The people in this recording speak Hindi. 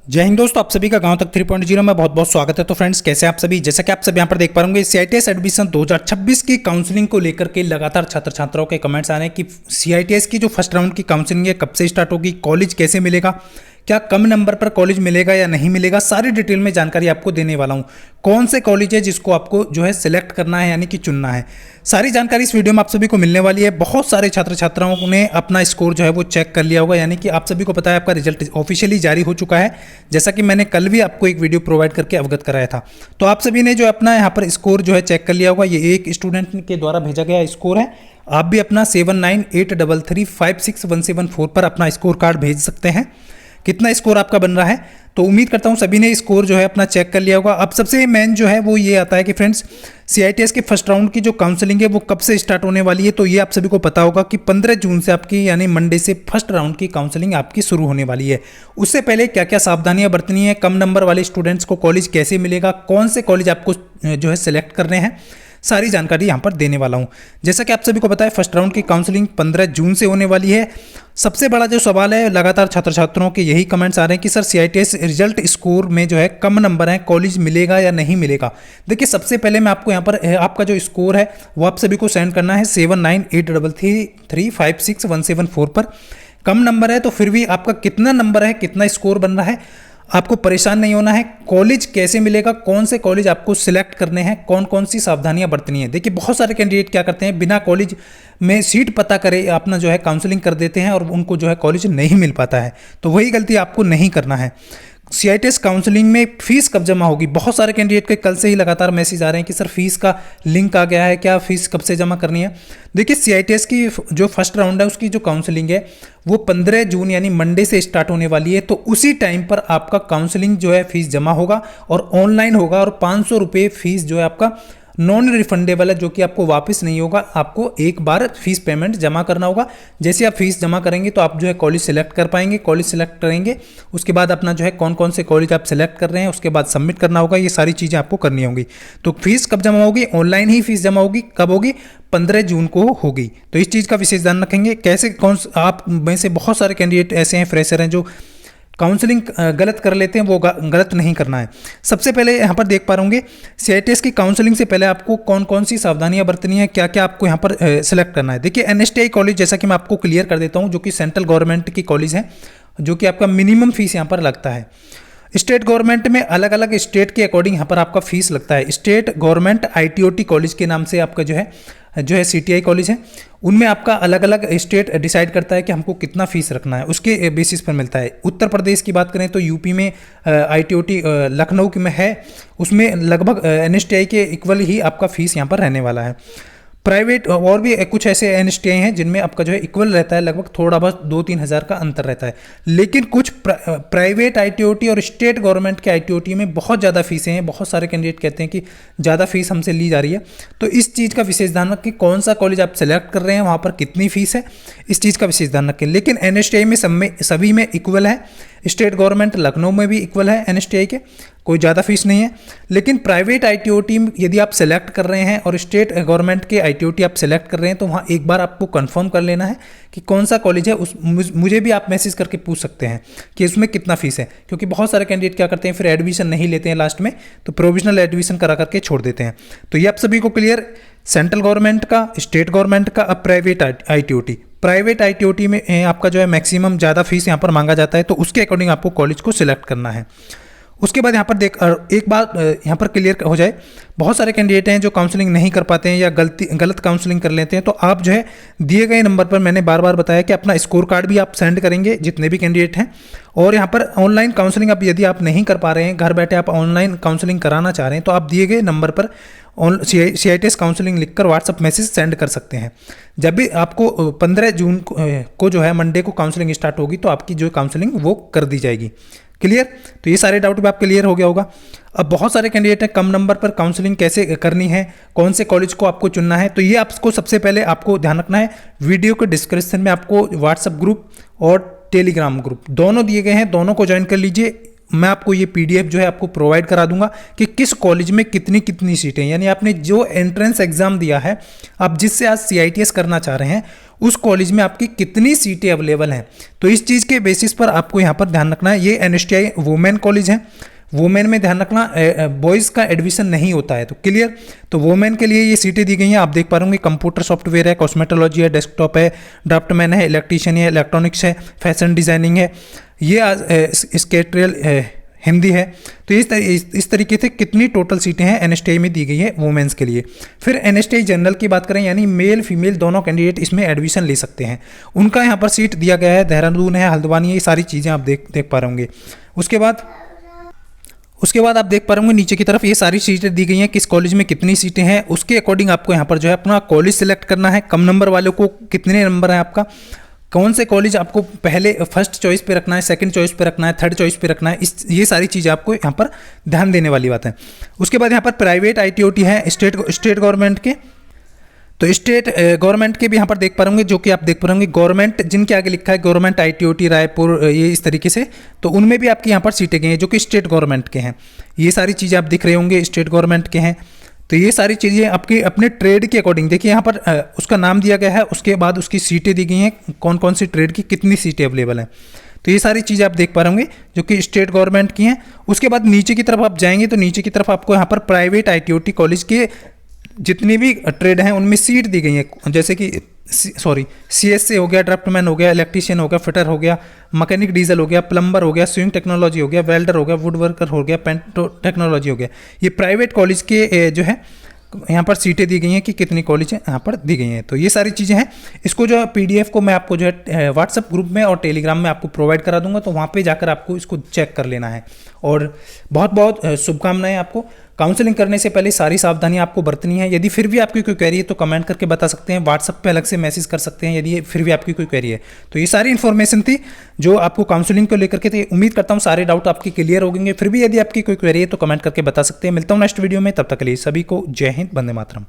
जय हिंद दोस्तों, आप सभी का गांव तक 3.0 में बहुत बहुत स्वागत है। तो फ्रेंड्स, कैसे आप सभी? जैसा कि आप सभी यहां पर देख पा रहे सीआईटीएस एडमिशन 2026 की काउंसलिंग को लेकर के लगातार छात्र छात्राओं के कमेंट्स आ रहे हैं कि सीआईटीएस की जो फर्स्ट राउंड की काउंसलिंग है कब से स्टार्ट होगी, कॉलेज कैसे मिलेगा, क्या कम नंबर पर कॉलेज मिलेगा या नहीं मिलेगा, सारी डिटेल में जानकारी आपको देने वाला हूं। कौन से कॉलेज है जिसको आपको जो है सिलेक्ट करना है यानी कि चुनना है, सारी जानकारी इस वीडियो में आप सभी को मिलने वाली है। बहुत सारे छात्र छात्राओं ने अपना स्कोर जो है वो चेक कर लिया होगा, यानी कि आप सभी को पता है आपका रिजल्ट ऑफिशियली जारी हो चुका है, जैसा कि मैंने कल भी आपको एक वीडियो प्रोवाइड करके अवगत कराया था। तो आप सभी ने जो अपना यहाँ पर स्कोर जो है चेक कर लिया होगा। ये एक स्टूडेंट के द्वारा भेजा गया स्कोर है। आप भी अपना 7983356174 पर अपना स्कोर कार्ड भेज सकते हैं। कितना स्कोर आपका बन रहा है, तो उम्मीद करता हूं सभी ने स्कोर जो है अपना चेक कर लिया होगा। अब सबसे मेन जो है वो ये आता है कि फ्रेंड्स, सीआईटीएस के फर्स्ट राउंड की जो काउंसलिंग है वो कब से स्टार्ट होने वाली है। तो ये आप सभी को पता होगा कि 15 जून से आपकी यानी मंडे से फर्स्ट राउंड की काउंसलिंग आपकी शुरू होने वाली है। उससे पहले क्या क्या सावधानियां बरतनी है, कम नंबर वाले स्टूडेंट्स को कॉलेज कैसे मिलेगा, कौन से कॉलेज आपको जो है सिलेक्ट करने हैं, सारी जानकारी यहाँ पर देने वाला हूँ। जैसा कि आप सभी को पता है फर्स्ट राउंड की काउंसलिंग 15 जून से होने वाली है। सबसे बड़ा जो सवाल है, लगातार छात्र छात्रों के यही कमेंट्स आ रहे हैं कि सर सीआईटीएस रिजल्ट स्कोर में जो है कम नंबर है, कॉलेज मिलेगा या नहीं मिलेगा। देखिए, सबसे पहले मैं आपको यहाँ पर आपका जो स्कोर है वो आप सभी को सेंड करना है 7983356174 पर। कम नंबर है तो फिर भी आपका कितना नंबर है, कितना स्कोर बन रहा है, आपको परेशान नहीं होना है। कॉलेज कैसे मिलेगा, कौन से कॉलेज आपको सिलेक्ट करने हैं, कौन कौन सी सावधानियां बरतनी है। देखिए, बहुत सारे कैंडिडेट क्या करते हैं, बिना कॉलेज में सीट पता करे अपना जो है काउंसलिंग कर देते हैं और उनको जो है कॉलेज नहीं मिल पाता है। तो वही गलती आपको नहीं करना है। सीआईटीएस काउंसलिंग में फीस कब जमा होगी, बहुत सारे कैंडिडेट के कल से ही लगातार मैसेज आ रहे हैं कि सर फीस का लिंक आ गया है, क्या फीस कब से जमा करनी है। देखिए, सीआईटीएस की जो फर्स्ट राउंड है उसकी जो काउंसलिंग है वो 15 जून यानी मंडे से स्टार्ट होने वाली है। तो उसी टाइम पर आपका काउंसलिंग जो है फीस जमा होगा और ऑनलाइन होगा, और 500 रुपये फीस जो है आपका नॉन रिफंडेबल है, जो कि आपको वापस नहीं होगा। आपको एक बार फीस पेमेंट जमा करना होगा। जैसे आप फीस जमा करेंगे तो आप जो है कॉलेज सेलेक्ट कर पाएंगे। कॉलेज सेलेक्ट करेंगे, उसके बाद अपना जो है कौन कौन से कॉलेज आप सेलेक्ट कर रहे हैं उसके बाद सबमिट करना होगा। ये सारी चीज़ें आपको करनी होंगी। तो फीस कब जमा होगी, ऑनलाइन ही फीस जमा होगी। कब होगी, 15 जून को होगी। तो इस चीज़ का विशेष ध्यान रखेंगे। कैसे आप में से बहुत सारे कैंडिडेट ऐसे हैं, फ्रेशर हैं, जो काउंसलिंग गलत कर लेते हैं। वो गलत नहीं करना है। सबसे पहले यहाँ पर देख पा रहे सीआईटीएस की काउंसलिंग से पहले आपको कौन कौन सी सावधानियां बरतनी है, क्या क्या आपको यहाँ पर सिलेक्ट करना है। देखिए, एनएसटीआई कॉलेज जैसा कि मैं आपको क्लियर कर देता हूँ, जो कि सेंट्रल गवर्नमेंट की कॉलेज है, जो कि आपका मिनिमम फीस यहाँ पर लगता है। स्टेट गवर्नमेंट में अलग अलग स्टेट के अकॉर्डिंग यहाँ पर आपका फीस लगता है। स्टेट गवर्नमेंट आईटीओटी कॉलेज के नाम से आपका जो है सीटीआई कॉलेज है, उनमें आपका अलग अलग स्टेट डिसाइड करता है कि हमको कितना फीस रखना है, उसके बेसिस पर मिलता है। उत्तर प्रदेश की बात करें तो यूपी में आईटीओटी लखनऊ में है, उसमें लगभग एनएसटीआई के इक्वल ही आपका फीस यहाँ पर रहने वाला है। प्राइवेट और भी कुछ ऐसे एनएसटीआई हैं जिनमें आपका जो है इक्वल रहता है, लगभग थोड़ा बहुत 2-3 हज़ार का अंतर रहता है। लेकिन कुछ प्राइवेट आईटीओटी और स्टेट गवर्नमेंट के आईटीओटी में बहुत ज़्यादा फीसें हैं। बहुत सारे कैंडिडेट कहते हैं कि ज़्यादा फीस हमसे ली जा रही है। तो इस चीज़ का विशेष ध्यान रखें, कौन सा कॉलेज आप सेलेक्ट कर रहे हैं, वहाँ पर कितनी फीस है, इस चीज़ का विशेष ध्यान रखें। लेकिन एनएसटीआई में सभी में इक्वल है। स्टेट गवर्नमेंट लखनऊ में भी इक्वल है एनएसटीआई के, कोई ज़्यादा फीस नहीं है। लेकिन प्राइवेट आईटीओटी यदि आप सेलेक्ट कर रहे हैं और स्टेट गवर्नमेंट के आईटीओटी आप सेलेक्ट कर रहे हैं, तो वहाँ एक बार आपको कंफर्म कर लेना है कि कौन सा कॉलेज है। मुझे भी आप मैसेज करके पूछ सकते हैं कि उसमें कितना फीस है, क्योंकि बहुत सारे कैंडिडेट क्या करते हैं, फिर एडमिशन नहीं लेते हैं लास्ट में, तो प्रोविजनल एडमिशन करा करके छोड़ देते हैं। तो ये आप सभी को क्लियर, सेंट्रल गवर्नमेंट का, स्टेट गवर्नमेंट का, अब प्राइवेट आईटीओटी। प्राइवेट आईटीओटी में आपका जो है मैक्सिमम ज़्यादा फीस यहाँ पर मांगा जाता है, तो उसके अकॉर्डिंग आपको कॉलेज को सिलेक्ट करना है। उसके बाद यहाँ पर एक बात यहाँ पर क्लियर हो जाए, बहुत सारे कैंडिडेट हैं जो काउंसलिंग नहीं कर पाते हैं या गलत काउंसलिंग कर लेते हैं। तो आप जो है दिए गए नंबर पर, मैंने बार बार बताया कि अपना स्कोर कार्ड भी आप सेंड करेंगे जितने भी कैंडिडेट हैं। और यहाँ पर ऑनलाइन काउंसलिंग आप यदि आप नहीं कर पा रहे हैं, घर बैठे आप ऑनलाइन काउंसलिंग कराना चाह रहे हैं, तो आप दिए गए नंबर पर सीआईटीएस काउंसलिंग लिखकर व्हाट्सअप मैसेज सेंड कर सकते हैं। जब भी आपको 15 जून को जो है मंडे को काउंसलिंग स्टार्ट होगी, तो आपकी जो काउंसलिंग वो कर दी जाएगी। क्लियर? तो ये सारे डाउट भी आप क्लियर हो गया होगा। अब बहुत सारे कैंडिडेट हैं, कम नंबर पर काउंसलिंग कैसे करनी है, कौन से कॉलेज को आपको चुनना है। तो ये आपको सबसे पहले आपको ध्यान रखना है, वीडियो के डिस्क्रिप्शन में आपको व्हाट्सएप ग्रुप और टेलीग्राम ग्रुप दोनों दिए गए हैं, दोनों को ज्वाइन कर लीजिए। मैं आपको ये PDF जो है आपको प्रोवाइड करा दूंगा कि किस कॉलेज में कितनी कितनी सीटें, यानी आपने जो एंट्रेंस एग्जाम दिया है, आप जिससे आज CITS करना चाह रहे हैं, उस कॉलेज में आपकी कितनी सीटें अवेलेबल हैं। तो इस चीज़ के बेसिस पर आपको यहाँ पर ध्यान रखना है। ये NSTI वुमेन कॉलेज है, वुमेन में ध्यान रखना, बॉयज़ का एडमिशन नहीं होता है, तो क्लियर। तो वुमेन के लिए ये सीटें दी गई हैं, आप देख पा रहे होंगे कंप्यूटर सॉफ्टवेयर है, कॉस्मेटोलॉजी है, डेस्कटॉप है, ड्राफ्टमैन है, इलेक्ट्रीशियन है, इलेक्ट्रॉनिक्स है, फैशन डिज़ाइनिंग है, ये स्केट्रियल हिंदी है। तो इस तरीके से कितनी टोटल सीटें हैं NSTI में दी गई है वुमेन्स के लिए। फिर NSTI जनरल की बात करें, यानी मेल फीमेल दोनों कैंडिडेट इसमें एडमिशन ले सकते हैं, उनका यहाँ पर सीट दिया गया है, देहरादून है, हल्द्वानी है, ये सारी चीज़ें आप देख पा रहे होंगे। उसके बाद आप देख पा रहे होंगे नीचे की तरफ ये सारी सीटें दी गई हैं, किस कॉलेज में कितनी सीटें हैं, उसके अकॉर्डिंग आपको यहाँ पर जो है अपना कॉलेज सिलेक्ट करना है। कम नंबर वालों को कितने नंबर है आपका, कौन से कॉलेज आपको पहले फर्स्ट चॉइस पे रखना है, सेकंड चॉइस पे रखना है, थर्ड चॉइस पे रखना है, ये सारी चीज़ें आपको यहाँ पर ध्यान देने वाली बात है। उसके बाद यहाँ पर प्राइवेट ITOT है स्टेट गवर्नमेंट के, तो स्टेट गवर्नमेंट के भी यहाँ पर देख पा रहे होंगे, जो कि आप देख पा रहे होंगे गवर्नमेंट जिनके आगे लिखा है गवर्नमेंट ITOT रायपुर, ये इस तरीके से, तो उनमें भी आपकी यहाँ पर सीटें गई हैं जो कि स्टेट गवर्नमेंट के हैं। ये सारी चीज़ें आप दिख रहे होंगे स्टेट गवर्नमेंट के हैं। तो ये सारी चीज़ें आपकी अपने ट्रेड के अकॉर्डिंग, देखिए यहाँ पर उसका नाम दिया गया है, उसके बाद उसकी सीटें दी गई हैं, कौन कौन सी ट्रेड की कितनी सीटें अवेलेबल हैं। तो ये सारी चीज़ें आप देख पा रहे होंगे जो कि स्टेट गवर्नमेंट की हैं। उसके बाद नीचे की तरफ आप जाएंगे तो नीचे की तरफ आपको यहाँ पर प्राइवेट ITOT कॉलेज के जितनी भी ट्रेड हैं उनमें सीट दी गई है, जैसे कि CSA हो गया, ड्राफ्टमैन हो गया, इलेक्ट्रीशियन हो गया, फिटर हो गया, मैकेनिक डीजल हो गया, प्लम्बर हो गया, स्विंग टेक्नोलॉजी हो गया, वेल्डर हो गया, वुड वर्कर हो गया, पेंटो टेक्नोलॉजी हो गया। ये प्राइवेट कॉलेज के जो है यहाँ पर सीटें दी गई हैं कि कितनी कॉलेज यहाँ पर दी गई हैं। तो ये सारी चीज़ें हैं। इसको जो PDF को मैं आपको जो है व्हाट्सएप ग्रुप में और टेलीग्राम में आपको प्रोवाइड करा दूंगा, तो वहाँ पे जाकर आपको इसको चेक कर लेना है। और बहुत बहुत शुभकामनाएं आपको। काउंसलिंग करने से पहले सारी सावधानियां आपको बरतनी है। यदि फिर भी आपकी कोई क्वेरी है तो कमेंट करके बता सकते हैं, व्हाट्सएप पे अलग से मैसेज कर सकते हैं यदि फिर भी आपकी कोई क्वेरी है। तो ये सारी इन्फॉर्मेशन थी जो आपको काउंसलिंग को लेकर के थी। उम्मीद करता हूँ सारे डाउट आपके क्लियर हो गए। फिर भी यदि आपकी कोई क्वेरी है तो कमेंट करके बता सकते हैं। मिलता हूँ नेक्स्ट वीडियो में, तब तक के लिए सभी को जय हिंद, वंदे मातरम।